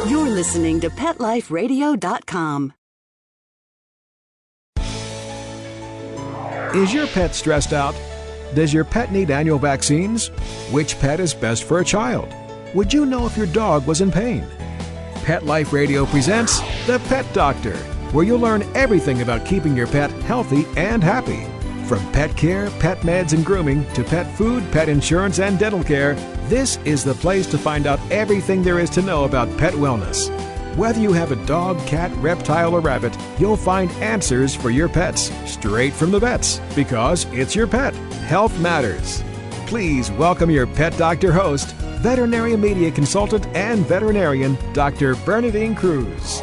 You're listening to PetLifeRadio.com. Is your pet stressed out? Does your pet need annual vaccines? Which pet is best for a child? Would you know if your dog was in pain? Pet Life Radio presents The Pet Doctor, where you'll learn everything about keeping your pet healthy and happy. From pet care, pet meds and grooming, to pet food, pet insurance, and dental care, this is the place to find out everything there is to know about pet wellness. Whether you have a dog, cat, reptile, or rabbit, you'll find answers for your pets straight from the vets, because it's your pet. Health matters. Please welcome your Pet Doctor host, veterinary media consultant and veterinarian, Dr. Bernadine Cruz.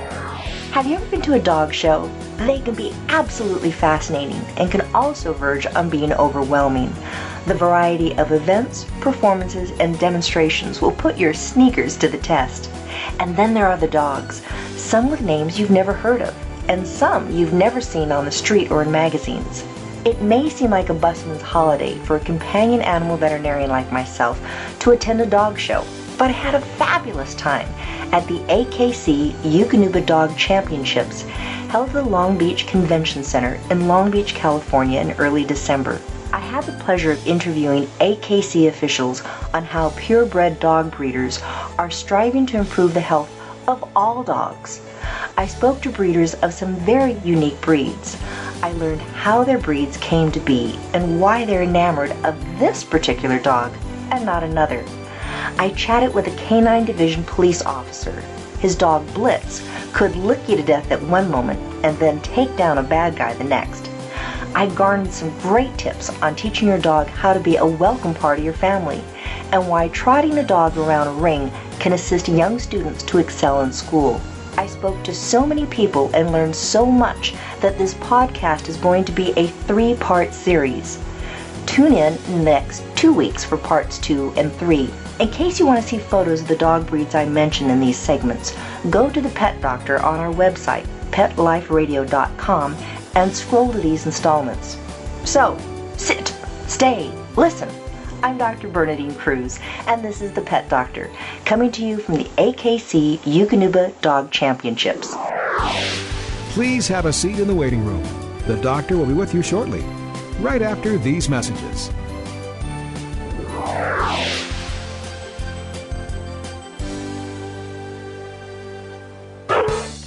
Have you ever been to a dog show? They can be absolutely fascinating and can also verge on being overwhelming. The variety of events, performances, and demonstrations will put your sneakers to the test. And then there are the dogs, some with names you've never heard of, and some you've never seen on the street or in magazines. It may seem like a busman's holiday for a companion animal veterinarian like myself to attend a dog show, but I had a fabulous time at the AKC Eukanuba Dog Championships held at the Long Beach Convention Center in Long Beach, California in early December. I had the pleasure of interviewing AKC officials on how purebred dog breeders are striving to improve the health of all dogs. I spoke to breeders of some very unique breeds. I learned how their breeds came to be and why they're enamored of this particular dog and not another. I chatted with a canine division police officer. His dog Blitz could lick you to death at one moment and then take down a bad guy the next. I garnered some great tips on teaching your dog how to be a welcome part of your family and why trotting a dog around a ring can assist young students to excel in school. I spoke to so many people and learned so much that this podcast is going to be a 3-part series. Tune in the next 2 weeks for parts 2 and 3. In case you want to see photos of the dog breeds I mentioned in these segments, go to the Pet Doctor on our website, PetLifeRadio.com, and scroll to these installments. So, sit, stay, listen. I'm Dr. Bernadine Cruz, and this is the Pet Doctor, coming to you from the AKC Eukanuba Dog Championships. Please have a seat in the waiting room. The doctor will be with you shortly, right after these messages.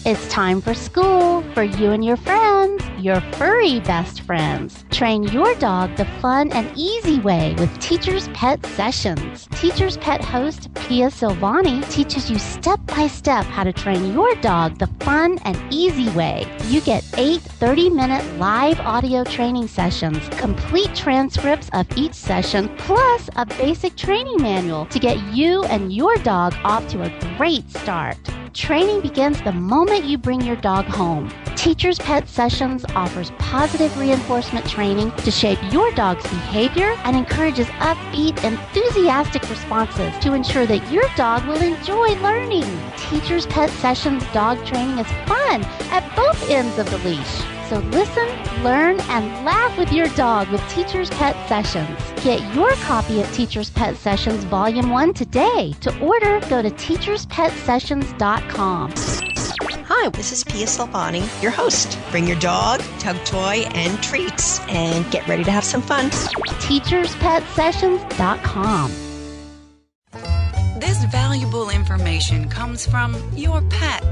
It's time for school for you and your friends, your furry best friends. Train your dog the fun and easy way with Teacher's Pet Sessions. Teacher's Pet host Pia Silvani teaches you step-by-step how to train your dog the fun and easy way. You get 8 30-minute live audio training sessions, complete transcripts of each session, plus a basic training manual to get you and your dog off to a great start. Training begins the moment you bring your dog home. Teacher's Pet Sessions offers positive reinforcement training to shape your dog's behavior and encourages upbeat, enthusiastic responses to ensure that your dog will enjoy learning. Teacher's Pet Sessions dog training is fun at both ends of the leash. So listen, learn, and laugh with your dog with Teacher's Pet Sessions. Get your copy of Teacher's Pet Sessions Volume 1 today. To order, go to teacherspetsessions.com. Hi, this is Pia Silvani, your host. Bring your dog, tug toy, and treats, and get ready to have some fun. teacherspetsessions.com. This valuable information comes from your pet.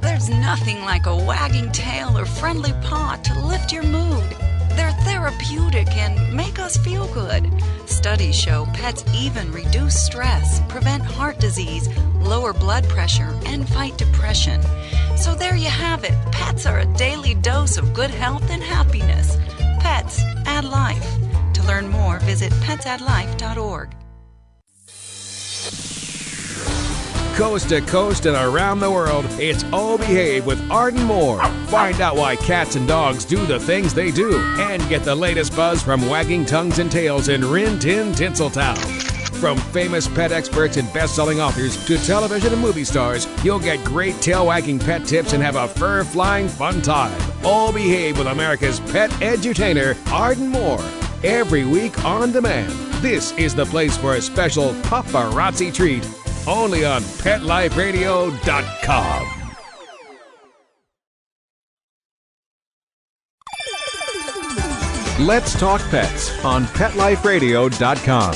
There's nothing like a wagging tail or friendly paw to lift your mood. They're therapeutic and make us feel good. Studies show pets even reduce stress, prevent heart disease, lower blood pressure, and fight depression. So there you have it. Pets are a daily dose of good health and happiness. Pets add life. To learn more, visit petsaddlife.org. Coast to coast and around the world, it's All Behave with Arden Moore. Find out why cats and dogs do the things they do and get the latest buzz from wagging tongues and tails in Rin Tin Tinseltown. From famous pet experts and best-selling authors to television and movie stars, you'll get great tail-wagging pet tips and have a fur-flying fun time. All Behave with America's pet edutainer, Arden Moore. Every week on demand. This is the place for a special paparazzi treat. only on PetLifeRadio.com. Let's Talk Pets on PetLifeRadio.com.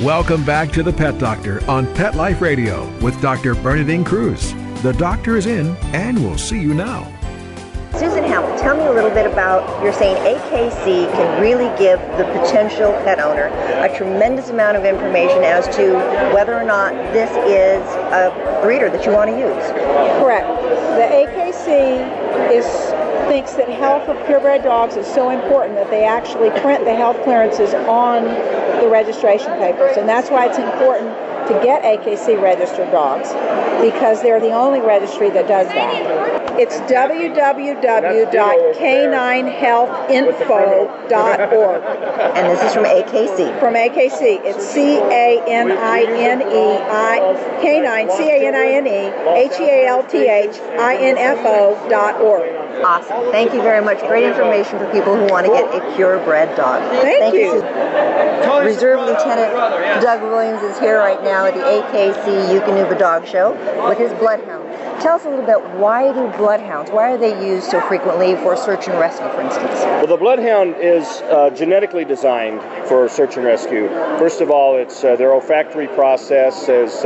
Welcome back to the Pet Doctor on Pet Life Radio with Dr. Bernadine Cruz. The doctor is in, and we'll see you now. Susan Hamill, tell me a little bit about, you're saying AKC can really give the potential pet owner a tremendous amount of information as to whether or not this is a breeder that you want to use. Correct. The AKC thinks that health of purebred dogs is so important that they actually print the health clearances on the registration papers, and that's why it's important to get AKC registered dogs, because they're the only registry that does that. It's www.caninehealthinfo.org. And this is from AKC. From AKC. It's canine, CANINEHEALTHINFO.org. Awesome. Thank you very much. Great information for people who want to get a purebred dog. Thank you. Reserve Lieutenant Doug Williams is here right now at the AKC Eukanuba Dog Show with his bloodhound. Tell us a little bit, why do bloodhounds, why are they used so frequently for search and rescue, for instance? Well, the bloodhound is genetically designed for search and rescue. First of all, it's their olfactory process, as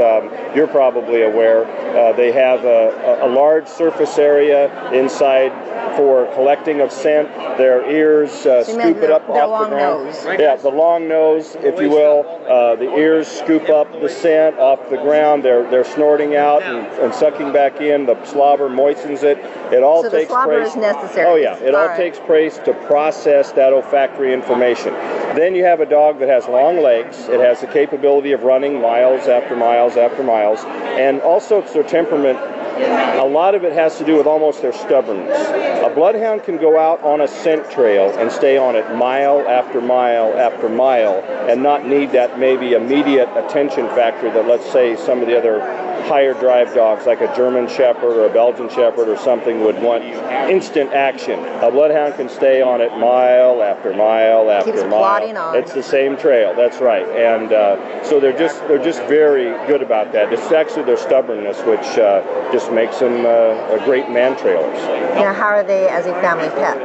you're probably aware. They have a large surface area inside for collecting of scent. Their ears scoop it up off the ground. Nose. Yeah, the long nose, if you will. The ears scoop up the scent off the ground. They're snorting out and sucking back in. The slobber moistens it. It all takes the slobber place. is necessary. Oh yeah, it all takes place to process that olfactory information. Then you have a dog that has long legs. It has the capability of running miles after miles after miles, and also it's their temperament. A lot of it has to do with almost their stubbornness. A bloodhound can go out on a scent trail and stay on it mile after mile after mile and not need that maybe immediate attention factor that, let's say, some of the other higher drive dogs like a German Shepherd or a Belgian Shepherd or something would want instant action. A bloodhound can stay on it mile after mile after Keeps mile. plodding on. It's the same trail, that's right. And so they're just very good about that. It's actually their stubbornness which just makes them great man trailers. Now, how are they as a family pet?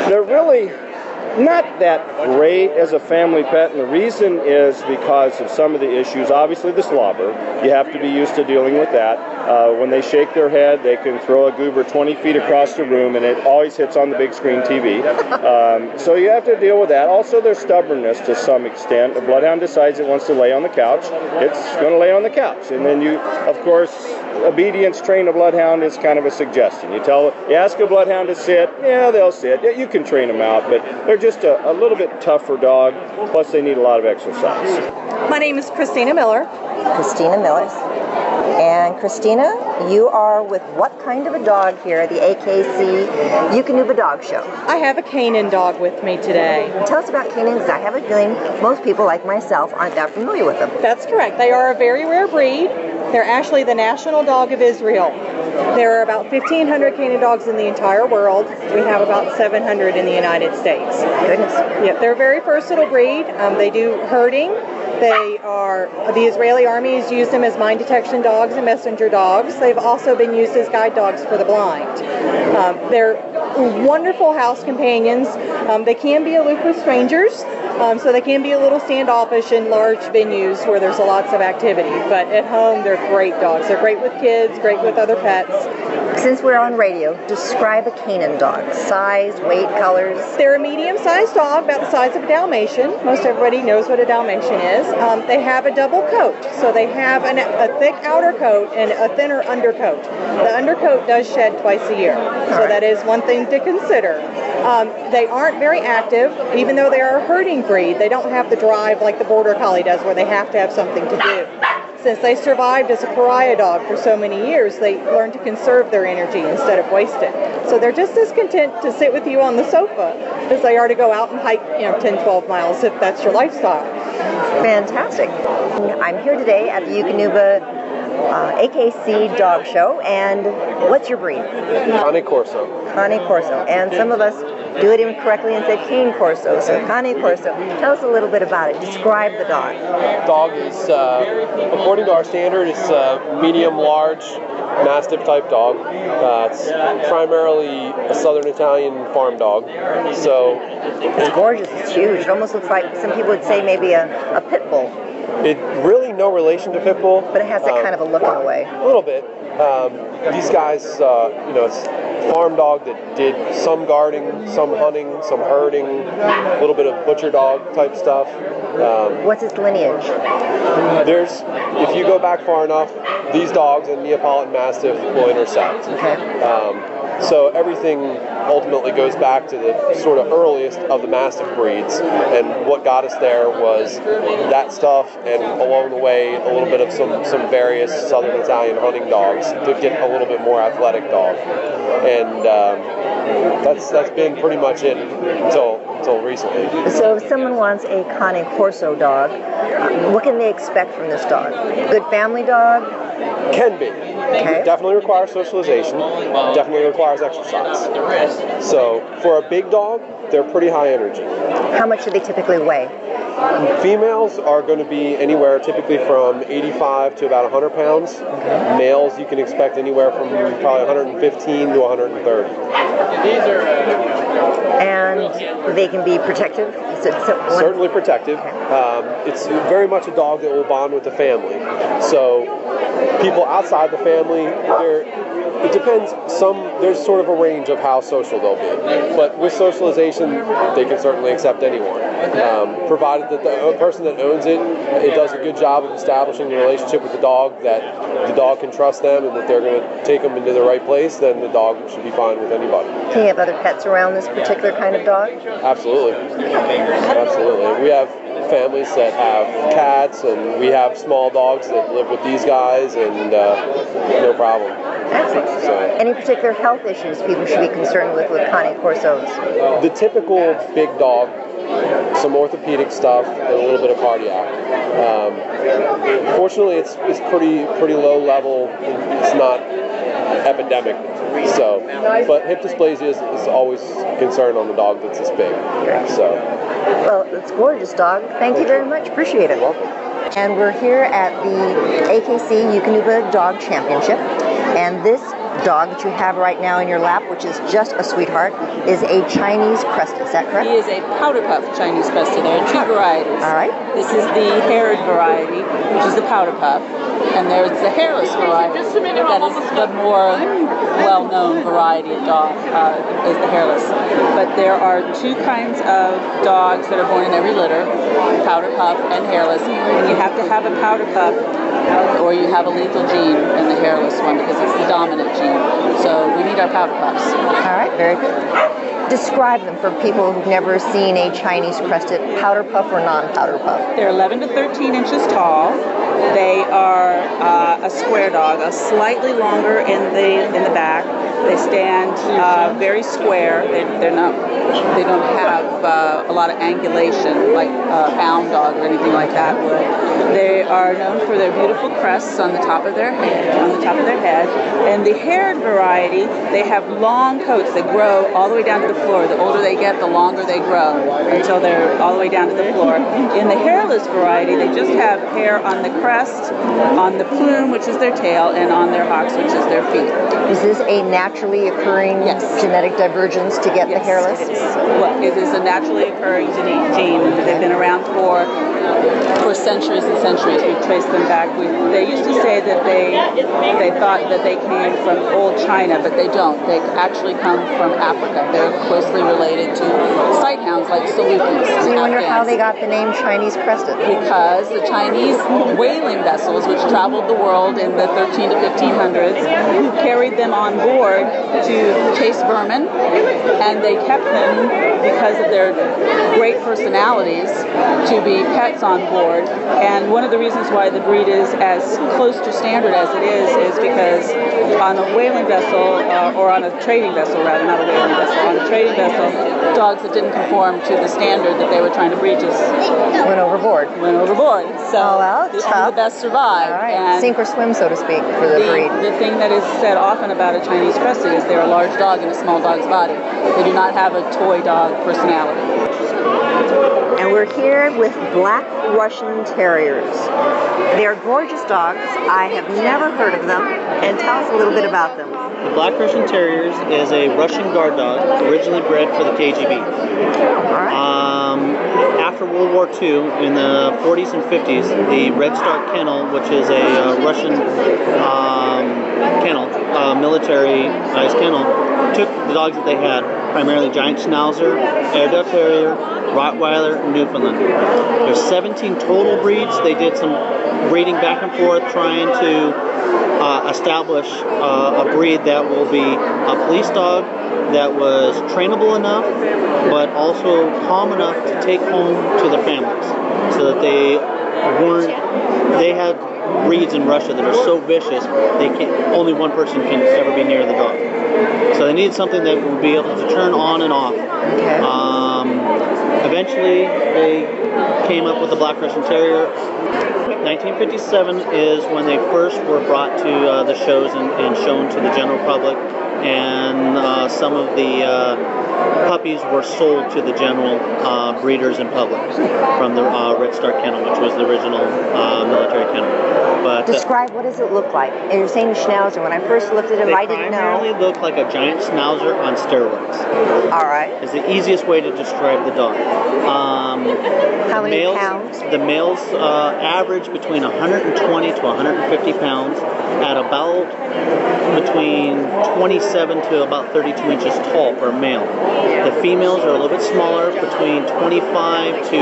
They're really not that great as a family pet, and the reason is because of some of the issues. Obviously the slobber, you have to be used to dealing with that. When they shake their head, they can throw a goober 20 feet across the room and it always hits on the big screen TV. So you have to deal with that. Also their stubbornness to some extent. A bloodhound decides it wants to lay on the couch, it's going to lay on the couch. And then you, of course, obedience train a bloodhound is kind of a suggestion. You ask a bloodhound to sit, yeah, they'll sit. Yeah, you can train them out, but they're just a little bit tougher dog, plus they need a lot of exercise. My name is Christina Miller. Christina Miller. And Christina, you are with what kind of a dog here at the AKC Eukanuba Dog Show? I have a canine dog with me today. Tell us about canines. I have a feeling most people like myself aren't that familiar with them. That's correct. They are a very rare breed. They're actually the national dog of Israel. There are about 1,500 canine dogs in the entire world. We have about 700 in the United States. Goodness. Yeah, they're a very versatile breed. They do herding. The Israeli army has used them as mine detection dogs and messenger dogs. They've also been used as guide dogs for the blind. They're wonderful house companions. They can be aloof with strangers, so they can be a little standoffish in large venues where there's lots of activity. But at home, they're great dogs. They're great with kids, great with other pets. Since we're on radio, describe a canine dog. Size, weight, colors. They're a medium-sized dog, about the size of a Dalmatian. Most everybody knows what a Dalmatian is. They have a double coat, so they have a thick outer coat and a thinner undercoat. The undercoat does shed twice a year, so that is one thing to consider. They aren't very active, even though they are a herding breed. They don't have the drive like the Border Collie does, where they have to have something to do. Since they survived as a pariah dog for so many years, they learned to conserve their energy instead of waste it. So they're just as content to sit with you on the sofa as they are to go out and hike 10, 12 miles if that's your lifestyle. Fantastic. I'm here today at the Eukanuba AKC Dog Show, and what's your breed? Cane Corso. Cane Corso. And some of us do it incorrectly and said cane corso, so cane corso. Tell us a little bit about it. Describe the dog. Dog is, according to our standard, it's a medium-large Mastiff type dog. It's primarily a Southern Italian farm dog. So it's gorgeous. It's huge. It almost looks like, some people would say, maybe a pit bull. It really no relation to pit bull, but it has that kind of a look in a way. A little bit. These guys, it's a farm dog that did some guarding, some hunting, some herding, a little bit of butcher dog type stuff. What's its lineage? If you go back far enough, these dogs and Neapolitan Mastiff will intersect. Okay. So everything ultimately goes back to the sort of earliest of the Mastiff breeds, and what got us there was that stuff, and along the way a little bit of some various Southern Italian hunting dogs to get a little bit more athletic dog, and that's been pretty much it until recently. So if someone wants a cane corso dog, what can they expect from this dog? Good family dog? Can be. Okay. Definitely requires socialization. Definitely requires exercise. So for a big dog, they're pretty high energy. How much do they typically weigh? Females are going to be anywhere typically from 85 to about 100 pounds. Okay. Males, you can expect anywhere from probably 115 to 130. And they can be protective? Certainly protective. It's very much a dog that will bond with the family. So people outside the family, it depends. There's sort of a range of how social they'll be. But with socialization, they can certainly accept anyone. Provided that the person that owns it does a good job of establishing a relationship with the dog, that the dog can trust them and that they're going to take them into the right place, then the dog should be fine with anybody. Can you have other pets around this particular kind of dog? Absolutely. Absolutely. We have families that have cats, and we have small dogs that live with these guys, and no problem. Excellent. So, any particular health issues people should be concerned with cane corsos? The typical big dog, some orthopedic stuff, and a little bit of cardiac. Fortunately, it's pretty low level. It's not epidemic. So, but hip dysplasia is always a concern on the dog that's this big. So, well, it's a gorgeous dog. Thank you very much. Appreciate it. You're welcome. And we're here at the AKC Eukanuba Dog Championship, and this dog that you have right now in your lap, which is just a sweetheart, is a Chinese crested. Is that correct? He is a powder puff Chinese crested. There are two varieties. All right. This is the haired variety, which is the powder puff, and there's the hairless variety. That is the more well-known variety of dog, is the hairless. But there are two kinds of dogs that are born in every litter, powder puff and hairless. And you have to have a powder puff or you have a lethal gene in the hairless one because it's the dominant gene. So we need our powder puffs. All right, very good. Describe them for people who've never seen a Chinese crested powder puff or non-powder puff. They're 11 to 13 inches tall. They are a square dog, slightly longer in the back. They stand very square. They don't have a lot of angulation like a hound dog or anything like that would. They are known for their beautiful crests on the top of their head. And the haired variety, they have long coats that grow all the way down to the floor. The older they get, the longer they grow until they're all the way down to the floor. In the hairless variety, they just have hair on the crest, on the plume, which is their tail, and on their hocks, which is their feet. Is this a naturally occurring genetic divergence to get the hairless? It is. Well, it is a naturally occurring gene. They've been around for centuries and centuries. We've traced them back. They used to say that they thought that they came from old China, but they don't. They actually come from Africa. They're closely related to sighthounds like Salukis. So you wonder how they got the name Chinese crested? Because the Chinese whaling vessels, which traveled the world in the 13 to 1500s, carried them on board to chase vermin, and they kept them because of their great personalities to be pets on board. And one of the reasons why the breed is as close to standard as it is because on a whaling vessel, or on a trading vessel rather, not a whaling vessel, on a trading vessel, dogs that didn't conform to the standard that they were trying to breed just went overboard. So only the best survived. All right. Sink or swim, so to speak, for the breed. The thing that is said often about a Chinese especially as they're a large dog in a small dog's body. They do not have a toy dog personality. And we're here with Black Russian Terriers. They are gorgeous dogs. I have never heard of them. And tell us a little bit about them. The Black Russian Terriers is a Russian guard dog, originally bred for the KGB. After World War II, in the 40s and 50s, the Red Star Kennel, which is a Russian kennel, military-sized kennel, took the dogs that they had, primarily Giant Schnauzer, Airedale Terrier, Rottweiler, and Newfoundland. There's 17 total breeds. They did some breeding back and forth, trying to establish a breed that will be a police dog that was trainable enough, but also calm enough to take home to their families, so that they had breeds in Russia that are so vicious only one person can ever be near the dog. So they needed something that would be able to turn on and off. Eventually they came up with the Black Russian Terrier. 1957 is when they first were brought to the shows and shown to the general public, and some of the puppies were sold to the general breeders in public from the Red Star Kennel, which was the original military kennel. But describe, what does it look like? And you're saying Schnauzer. When I first looked at him, I didn't know. They primarily look like a giant Schnauzer on steroids. All right. Is the easiest way to describe the dog. How many pounds? The males average between 120 to 150 pounds, at about between 27 to about 32 inches tall for a male. The females are a little bit smaller, between 25 to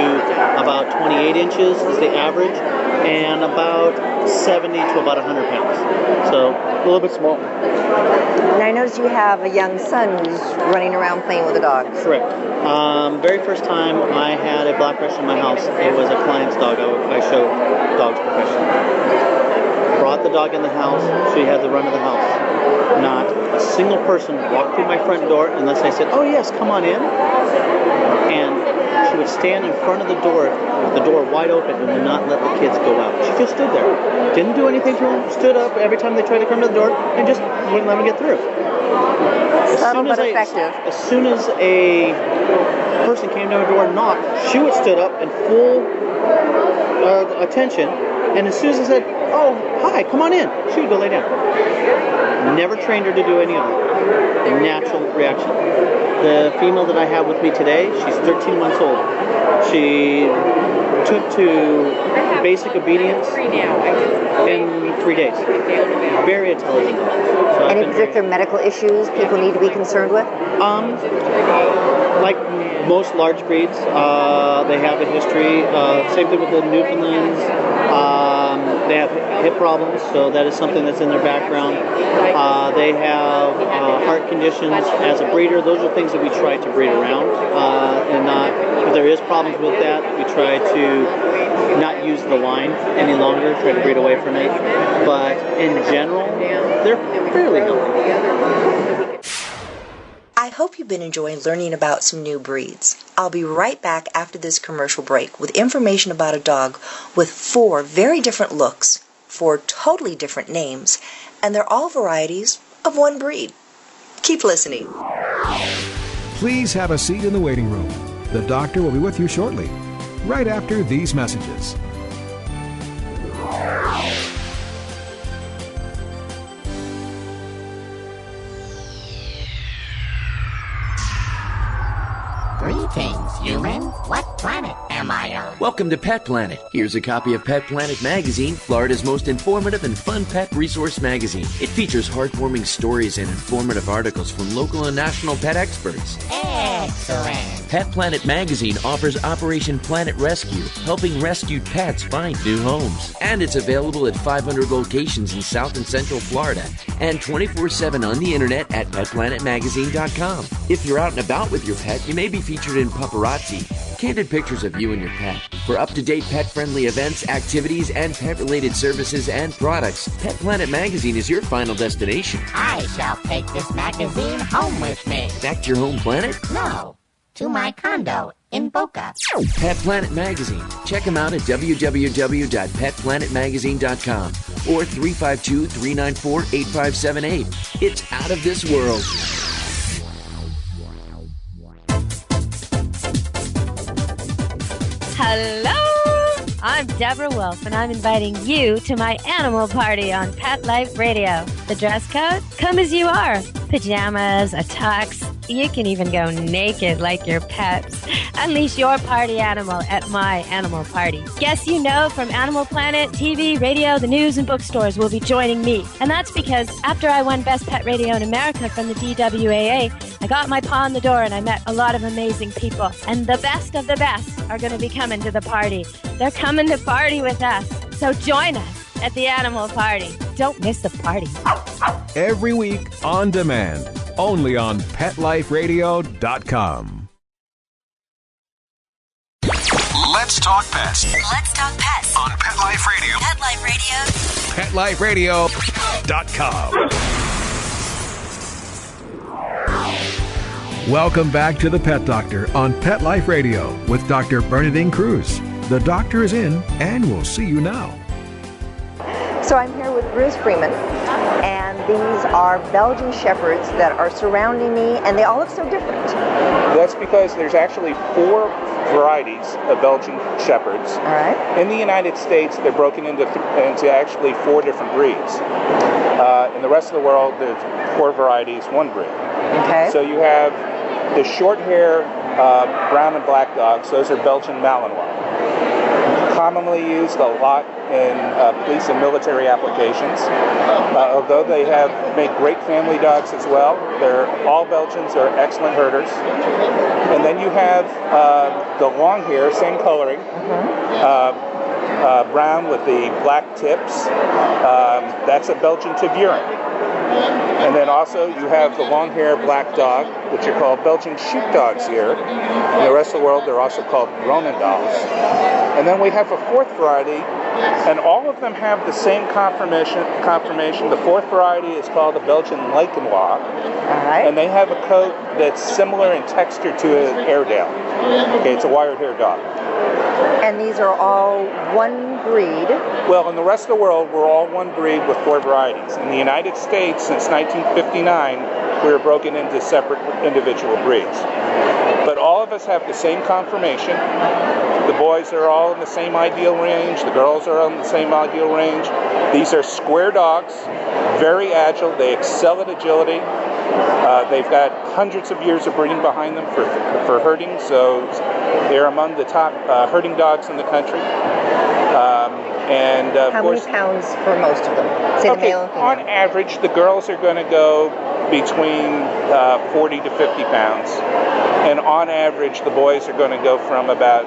about 28 inches is the average, and about 70 to about 100 pounds. So a little bit small. And I noticed you have a young son who's running around playing with the dogs. Correct. Very first time I had a Black Russian in my house, it was a client's dog. I show dogs professionally. Brought the dog in the house, she had the run of the house. Not a single person walked through my front door unless I said, "Oh yes, come on in." And she would stand in front of the door with the door wide open and would not let the kids go out. She just stood there. Didn't do anything to them, stood up every time they tried to come to the door and just wouldn't let them get through. Subtle but effective. As soon as a person came to her door and knocked, she would stood up in full attention, and as soon as I said, "Oh, hi, come on in," she would go lay down. Never trained her to do any of it. Natural reaction. The female that I have with me today, she's 13 months old. She took to basic obedience in 3 days. Very intelligent. So any particular medical issues people need to be concerned with? Like most large breeds, they have a history. Same thing with the Newfoundlands. They have hip problems, so that is something that's in their background. They have heart conditions. As a breeder, those are things that we try to breed around, and not. If there is problems with that, we try to not use the line any longer. Try to breed away from it. But in general, they're fairly healthy. I hope you've been enjoying learning about some new breeds. I'll be right back after this commercial break with information about a dog with 4 very different looks, 4 totally different names, and they're all varieties of one breed. Keep listening. Please have a seat in the waiting room. The doctor will be with you shortly, right after these messages. Greetings, human. What planet am I on? Welcome to Pet Planet. Here's a copy of Pet Planet Magazine, Florida's most informative and fun pet resource magazine. It features heartwarming stories and informative articles from local and national pet experts. Excellent. Pet Planet Magazine offers Operation Planet Rescue, helping rescued pets find new homes. And it's available at 500 locations in South and Central Florida and 24/7 on the internet at petplanetmagazine.com. If you're out and about with your pet, you may be featured in Paparazzi, candid pictures of you and your pet. For up-to-date pet-friendly events, activities, and pet-related services and products, Pet Planet Magazine is your final destination. I shall take this magazine home with me. Back to your home planet? No, to my condo in Boca. Pet Planet Magazine. Check them out at www.petplanetmagazine.com or 352-394-8578. It's out of this world. Hello! I'm Deborah Wolf, and I'm inviting you to my animal party on Pet Life Radio. The dress code? Come as you are. Pajamas, a tux. You can even go naked like your pets. Unleash your party animal at my animal party. Guests you know from Animal Planet, TV, radio, the news, and bookstores will be joining me. And that's because after I won Best Pet Radio in America from the DWAA, I got my paw in the door and I met a lot of amazing people. And the best of the best are going to be coming to the party. They're coming to party with us. So join us at the animal party. Don't miss the party. Every week on demand, only on PetLifeRadio.com. Let's talk pets. Let's talk pets On Pet Life Radio. Pet Life Radio. PetLifeRadio.com. Welcome back to the Pet Doctor on Pet Life Radio with Dr. Bernadine Cruz. The doctor is in, and we'll see you now. So I'm here with Bruce Freeman, and these are Belgian Shepherds that are surrounding me, and they all look so different. That's because there's actually 4 varieties of Belgian Shepherds. All right. In the United States, they're broken into actually 4 different breeds. In the rest of the world, there's 4 varieties, 1 breed. Okay. So you have the short hair brown and black dogs. Those are Belgian Malinois. Commonly used a lot in police and military applications. Although they have made great family dogs as well, all Belgians are excellent herders. And then you have the long hair, same coloring, brown with the black tips. That's a Belgian Tervuren. And then also you have the long hair black dog, which are called Belgian sheepdogs here. In the rest of the world, they're also called Ronendaals. And then we have a 4th variety, and all of them have the same conformation. The 4th variety is called the Belgian Leichenois. And they have a coat that's similar in texture to an Airedale. Okay, it's a wire hair dog. And these are all 1 breed? Well, in the rest of the world, we're all 1 breed with 4 varieties. In the United States, since 1959, we were broken into separate individual breeds. But all of us have the same conformation. The boys are all in the same ideal range. The girls are in the same ideal range. These are square dogs, very agile. They excel at agility. They've got hundreds of years of breeding behind them for herding, so they're among the top herding dogs in the country. How many pounds for most of them? Say the male and female. On average, the girls are going to go between 40 to 50 pounds. And on average, the boys are going to go from about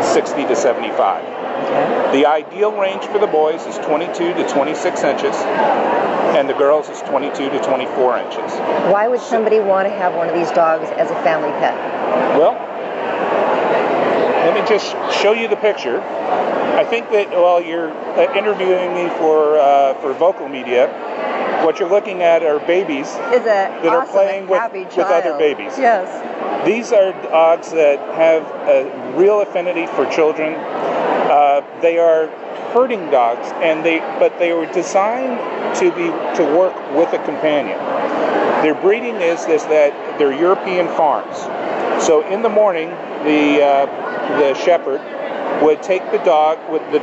60 to 75. Okay. The ideal range for the boys is 22 to 26 inches, and the girls is 22 to 24 inches. Why would somebody want to have one of these dogs as a family pet? Well, let me just show you the picture. I think that while you're interviewing me for vocal media, what you're looking at are babies that are playing with other babies. Yes. These are dogs that have a real affinity for children. They are herding dogs, but they were designed to work with a companion. Their breeding is that they're European farms. So in the morning, the shepherd would take the dog. The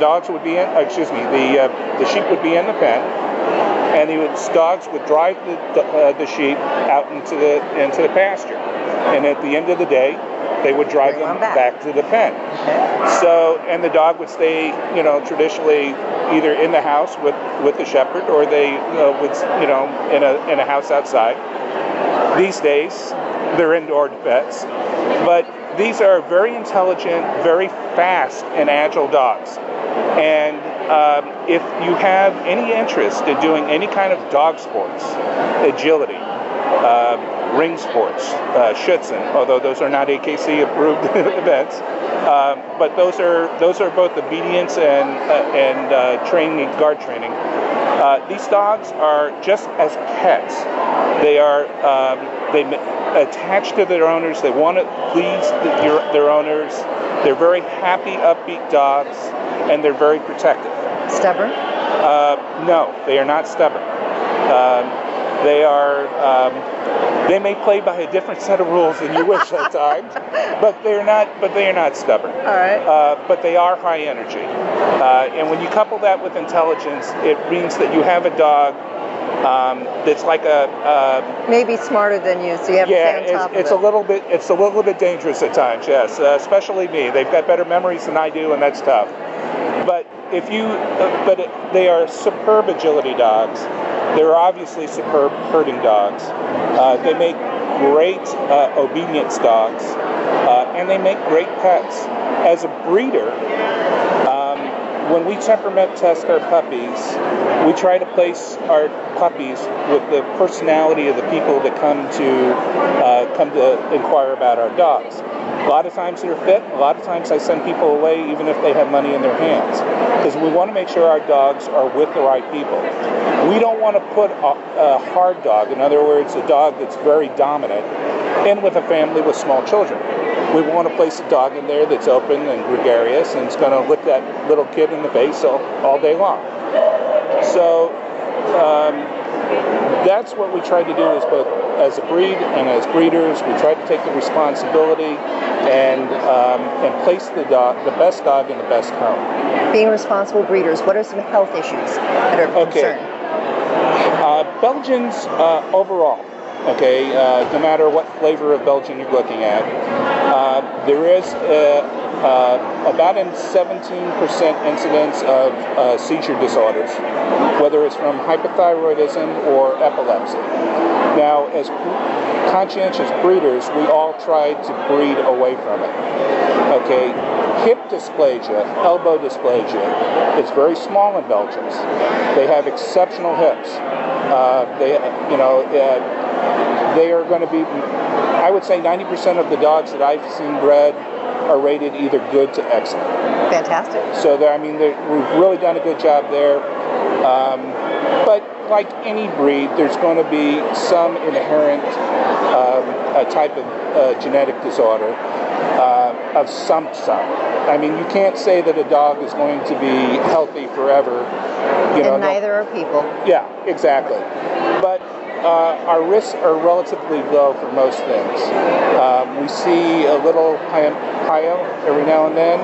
sheep would be in the pen, and the dogs would drive the sheep out into the pasture. And at the end of the day, they would drive them back to the pen. Okay. So, and the dog would stay, traditionally either in the house with the shepherd, or they would, in a house outside. These days, they're indoor pets, but these are very intelligent, very fast and agile dogs. And if you have any interest in doing any kind of dog sports, agility, ring sports, Schutzen, although those are not AKC approved events, but those are both obedience and training, guard training. These dogs are just as pets. They attached to their owners. They want to please their owners. They're very happy, upbeat dogs, and they're very protective. Stubborn? No, they are not stubborn. They may play by a different set of rules than you wish at times, but they are not stubborn. All right. But they are high energy, and when you couple that with intelligence, it means that you have a dog that's like maybe smarter than you, so you have to stay on top of it. It's a little bit dangerous at times. Yes, especially me. They've got better memories than I do, and that's tough. But they are superb agility dogs. They're obviously superb herding dogs. They make great obedience dogs, and they make great pets. As a breeder, when we temperament test our puppies, we try to place our puppies with the personality of the people that come to inquire about our dogs. A lot of times they're fit. A lot of times I send people away even if they have money in their hands, because we want to make sure our dogs are with the right people. We don't want to put a hard dog, in other words, a dog that's very dominant, in with a family with small children. We want to place a dog in there that's open and gregarious and is going to lick that little kid in the face all day long. So that's what we try to do, is both as a breed and as breeders, we try to take the responsibility and place the best dog in the best home. Being responsible breeders, what are some health issues that are of concern? Belgians overall, no matter what flavor of Belgian you're looking at, there is about a 17% incidence of seizure disorders, whether it's from hypothyroidism or epilepsy. Now, as conscientious breeders, we all try to breed away from it. Hip dysplasia, elbow dysplasia, it's very small in Belgians. They have exceptional hips. They are going to be, I would say 90% of the dogs that I've seen bred are rated either good to excellent. Fantastic. So, we've really done a good job there. But like any breed, there's going to be some inherent type of genetic disorder of some sort. I mean, you can't say that a dog is going to be healthy forever. And neither are people. Yeah, exactly. But our risks are relatively low for most things. We see a little Pio every now and then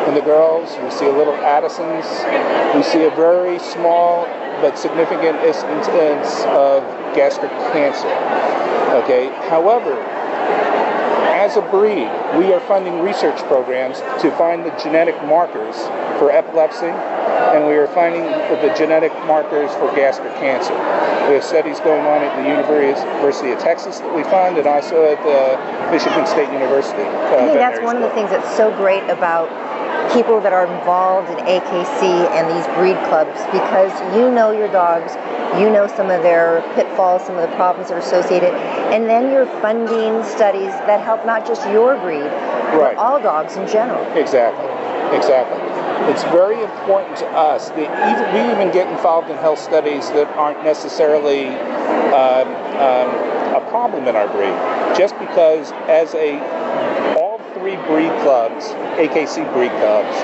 in the girls. We see a little Addisons. We see a very small but significant incidence of gastric cancer. However, as a breed, we are funding research programs to find the genetic markers for epilepsy, and we are finding the genetic markers for gastric cancer. We have studies going on at the University of Texas that we fund, and also at Michigan State University. I think that's one of the things that's so great about people that are involved in AKC and these breed clubs, because you know your dogs, you know some of their pitfalls, some of the problems that are associated, and then you're funding studies that help not just your breed, but all dogs in general. Exactly. It's very important to us that we even get involved in health studies that aren't necessarily a problem in our breed, just because all three breed clubs, AKC breed clubs,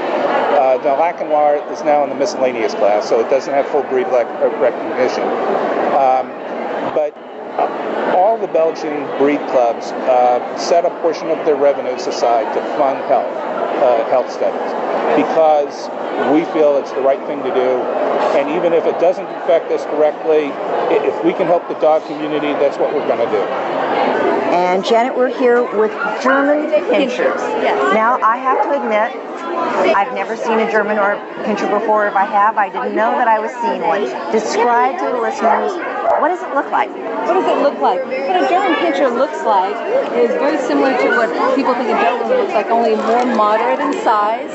the Lac and Noir is now in the miscellaneous class, so it doesn't have full breed recognition. But all the Belgian breed clubs set a portion of their revenues aside to fund health studies, because we feel it's the right thing to do. And even if it doesn't affect us directly, if we can help the dog community, that's what we're going to do. And Janet, we're here with German pinschers. Yes. Now, I have to admit, I've never seen a German or a pinscher before. If I have, I didn't know that I was seeing one. Describe to the listeners, what does it look like? What does it look like? What a German pinscher looks like is very similar to what people think a Doberman looks like, only more moderate in size.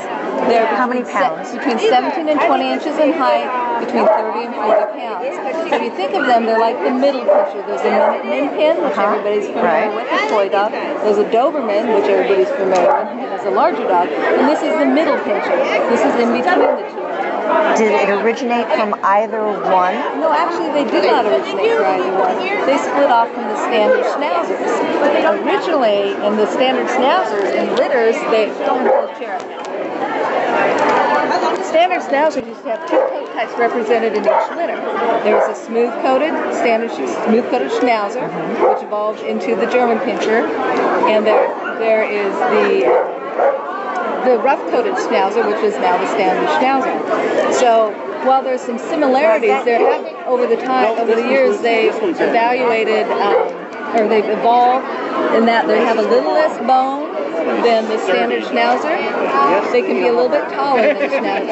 They're how many pounds? Between 17 and 20 inches in height, between 30 and 40 pounds. So if you think of them, they're like the middle pinscher. There's a Min Pin, which everybody's familiar with, a toy dog. There's a Doberman, which everybody's familiar with, and there's a larger dog. And this is the middle pinscher. This is in between the two. Did it originate from either one? No, actually they did not originate from either one. They split off from the standard schnauzers. Originally, in the standard schnauzers, in litters, they don't hold chair. Standard schnauzers used to have two coat types represented in each litter. There was a smooth-coated schnauzer, which evolved into the German Pinscher, and there is the rough-coated schnauzer, which is now the standard schnauzer. So while there's some similarities, there have over the years they've evaluated or they've evolved in that they have a little less bone than the standard schnauzer. They can be a little bit taller than the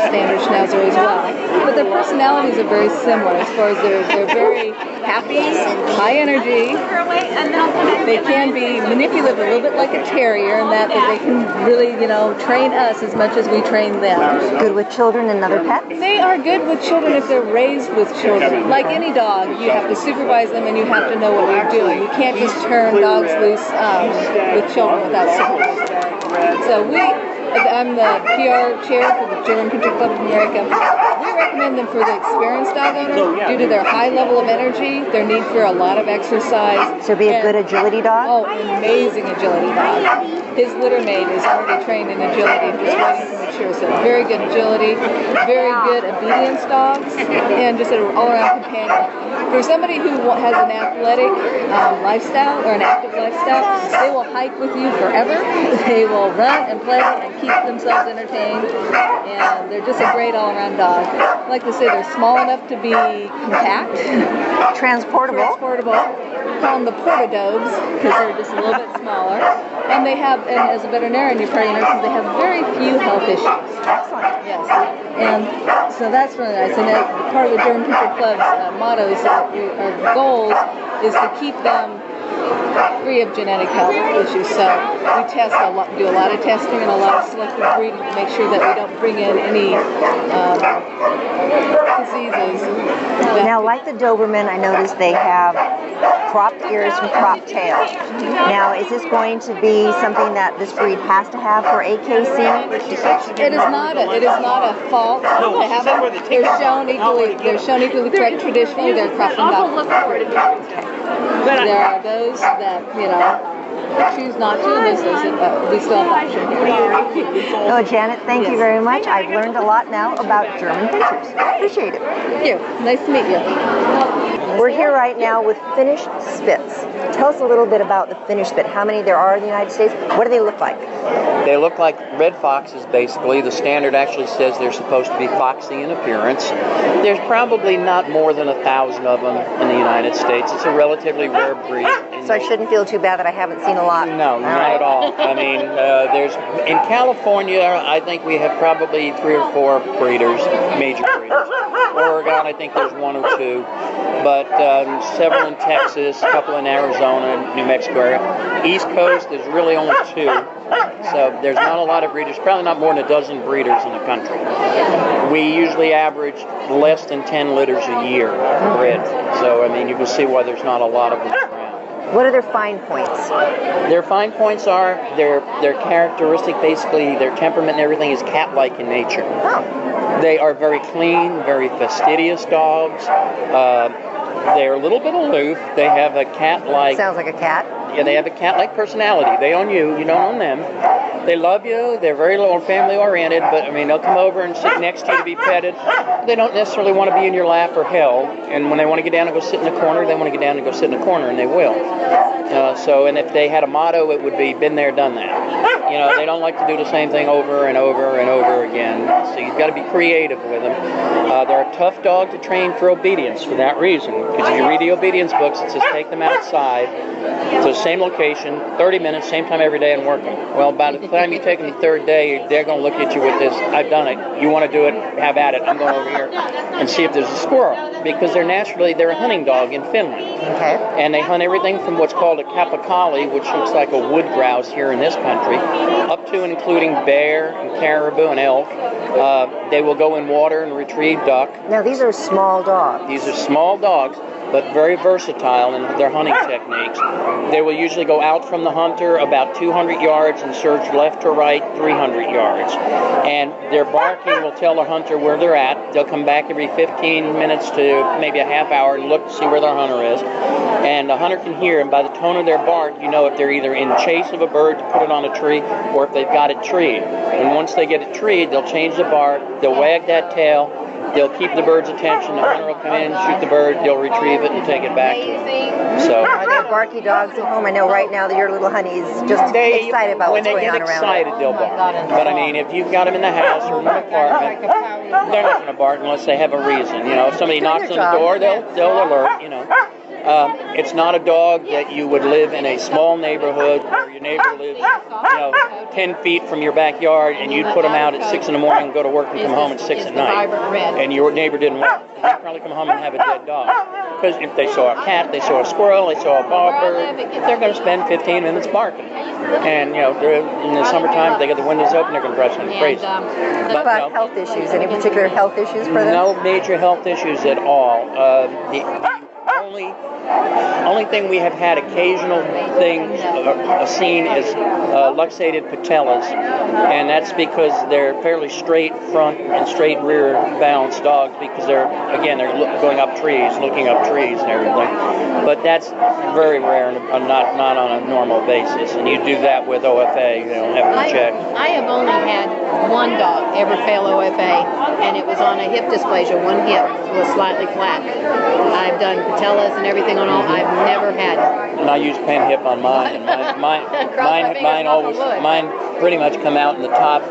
standard schnauzer as well. But their personalities are very similar as far as they're very happy, high energy. They can be manipulative a little bit like a terrier in that they can really, train us as much as we train them. Good with children and other pets? They are good with children if they're raised with children. Like any dog, you have to supervise them and you have to know what you're doing. You can't just turn dogs loose with children without supervision. So I'm the PR chair for the German Pinscher Club of America. We recommend them for the experienced dog owner due to their high level of energy, their need for a lot of exercise. So be a good agility dog? Oh, an amazing agility dog. His litter mate is already trained in agility, just waiting to mature. So very good agility, very good obedience dogs, and just an all-around companion. For somebody who has an athletic lifestyle or an active lifestyle, they will hike with you forever. They will run and play and keep themselves entertained, and they're just a great all-around dog. I like to say they're small enough to be compact. Transportable. We call them the portadobes because they're just a little bit smaller. And they have, and as a veterinarian, you're probably noticing they have very few health issues. Excellent. Yes. And so that's really nice. And that part of the German Pinscher Club's motto is that our goal is to keep them free of genetic health issues. So we do a lot of testing and a lot of selective breeding to make sure that we don't bring in any diseases. Now, like the Doberman, I noticed they have cropped ears and cropped tails. Now, is this going to be something that this breed has to have for AKC? It is not a fault to have them. They're shown equally correct traditionally. They're cropped and docked. There are those that, choose not to, and we still have that option here. Oh, Janet, thank you very much. I've learned a lot now about German Pinschers. Appreciate it. Thank you. Nice to meet you. We're here right now with Finnish Spitz. Tell us a little bit about the Finnish Spitz. How many there are in the United States? What do they look like? They look like red foxes, basically. The standard actually says they're supposed to be foxy in appearance. There's probably not more than 1,000 of them in the United States. It's a relatively rare breed. So I shouldn't feel too bad that I haven't seen a lot. No, not at all. I mean, in California, I think we have probably 3 or 4 breeders, major breeders. Oregon, I think there's 1 or 2. But several in Texas, a couple in Arizona, New Mexico area. East Coast, there's really only 2. So there's not a lot of breeders, probably not more than a dozen breeders in the country. We usually average less than 10 litters a year bred. So, I mean, you can see why there's not a lot of them around. What are their fine points? Their fine points are their characteristic, basically their temperament and everything is cat-like in nature. Oh. They are very clean, very fastidious dogs. They're a little bit aloof. They have a cat-like... Sounds like a cat. Yeah, they have a cat-like personality. They own you. You don't own them. They love you. They're very family-oriented, but, I mean, they'll come over and sit next to you to be petted. They don't necessarily want to be in your lap or held, and when they want to get down and go sit in the corner, they want to get down and go sit in the corner, and they will. And if they had a motto, it would be, been there, done that. They don't like to do the same thing over and over and over again, so you've got to be creative with them. They're a tough dog to train for obedience for that reason, because if you read the obedience books, it says take them outside to the same location, 30 minutes, same time every day, and work them. Well, by the time you take them the 3rd day, they're going to look at you with this, I've done it, you want to do it, have at it, I'm going over here and see if there's a squirrel, because they're a hunting dog in Finland. Okay. And they hunt everything from what's called a capercaillie, which looks like a wood grouse here in this country, up to and including bear and caribou and elk. They will go in water and retrieve duck. Now, these are small dogs. These are small dogs. but very versatile in their hunting techniques. They will usually go out from the hunter about 200 yards and search left or right 300 yards. And their barking will tell the hunter where they're at. They'll come back every 15 minutes to maybe a half hour and look to see where their hunter is. And the hunter can hear, and by the tone of their bark, you know if they're either in chase of a bird to put it on a tree or if they've got it treed. And once they get it treed, they'll change the bark, they'll wag that tail, they'll keep the bird's attention, the hunter will come in, shoot the bird, they'll retrieve it and take it back to them. So, are there barky dogs at home? I know right now that your little honey is just excited about what's going on around. When they get excited, they'll bark. But I mean, if you've got them in the house or in an apartment, they're not going to bark unless they have a reason. You know, if somebody knocks on the door, they'll alert, you know. It's not a dog that you would live in a small neighborhood where your neighbor lives, 10 feet from your backyard, and you'd put them out at 6 in the morning and go to work and come home at 6 at night, and your neighbor didn't want it. They'd probably come home and have a dead dog. Because if they saw a cat, they saw a squirrel, they saw a bobber, they're going to spend 15 minutes barking. And, in the summertime, if they get the windows open, they're going to drive something crazy. What about health issues? Any particular health issues for them? No major health issues at all. The only thing we have had occasional things seen is luxated patellas, and that's because they're fairly straight front and straight rear balanced dogs because they're going up trees, looking up trees and everything. But that's very rare and not on a normal basis. And you do that with OFA, have them checked. I have only had one dog ever fail OFA, and it was on a hip dysplasia. One hip was slightly flat. I've done patellas and everything on all. I've never had it. And I use pen hip on mine. And mine pretty much come out in the top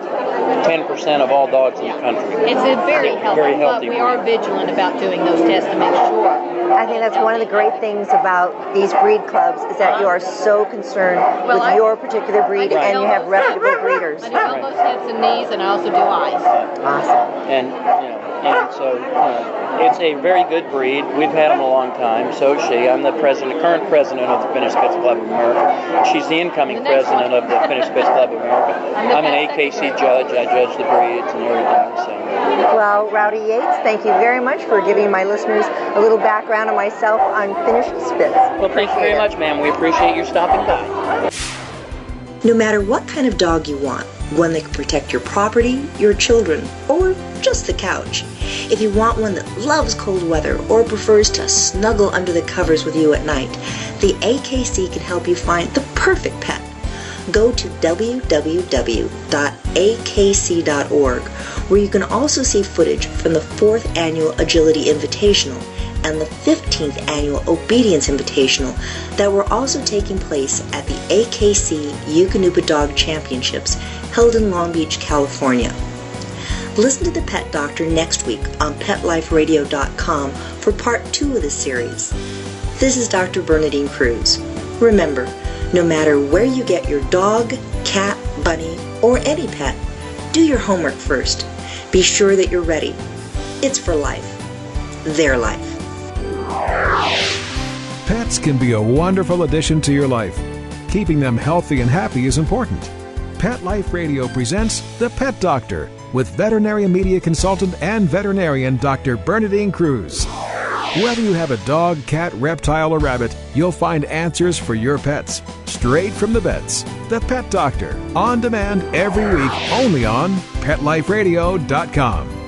10% of all dogs in the country. It's a very healthy, but we are vigilant about doing those tests to make sure. I think that's one of the great things about these breed clubs is that you are so concerned with your particular breed and you have reputable breeders. I do elbows, hips, and knees, and I also do eyes. Awesome. And so it's a very good breed. We've had them a long time. So is she. I'm the current president of the Finnish Spitz Club of America. She's the incoming president of the Finnish Spitz Club of America. I'm an AKC judge. I judge the breeds and everything. So. Well, Rowdy Yates, thank you very much for giving my listeners a little background on myself on Finnish Spitz. Well, thank you very much, ma'am. We appreciate your stopping by. No matter what kind of dog you want, one that can protect your property, your children, or just the couch. If you want one that loves cold weather or prefers to snuggle under the covers with you at night, the AKC can help you find the perfect pet. Go to www.akc.org, where you can also see footage from the 4th Annual Agility Invitational and the 15th Annual Obedience Invitational that were also taking place at the AKC Eukanuba Dog Championships held in Long Beach, California. Listen to The Pet Doctor next week on PetLifeRadio.com for part 2 of the series. This is Dr. Bernadine Cruz. Remember, no matter where you get your dog, cat, bunny, or any pet, do your homework first. Be sure that you're ready. It's for life. Their life. Pets can be a wonderful addition to your life. Keeping them healthy and happy is important. Pet Life Radio presents The Pet Doctor with veterinary media consultant and veterinarian Dr. Bernadine Cruz. Whether you have a dog, cat, reptile, or rabbit, you'll find answers for your pets straight from the vets. The Pet Doctor, on demand every week, only on PetLifeRadio.com.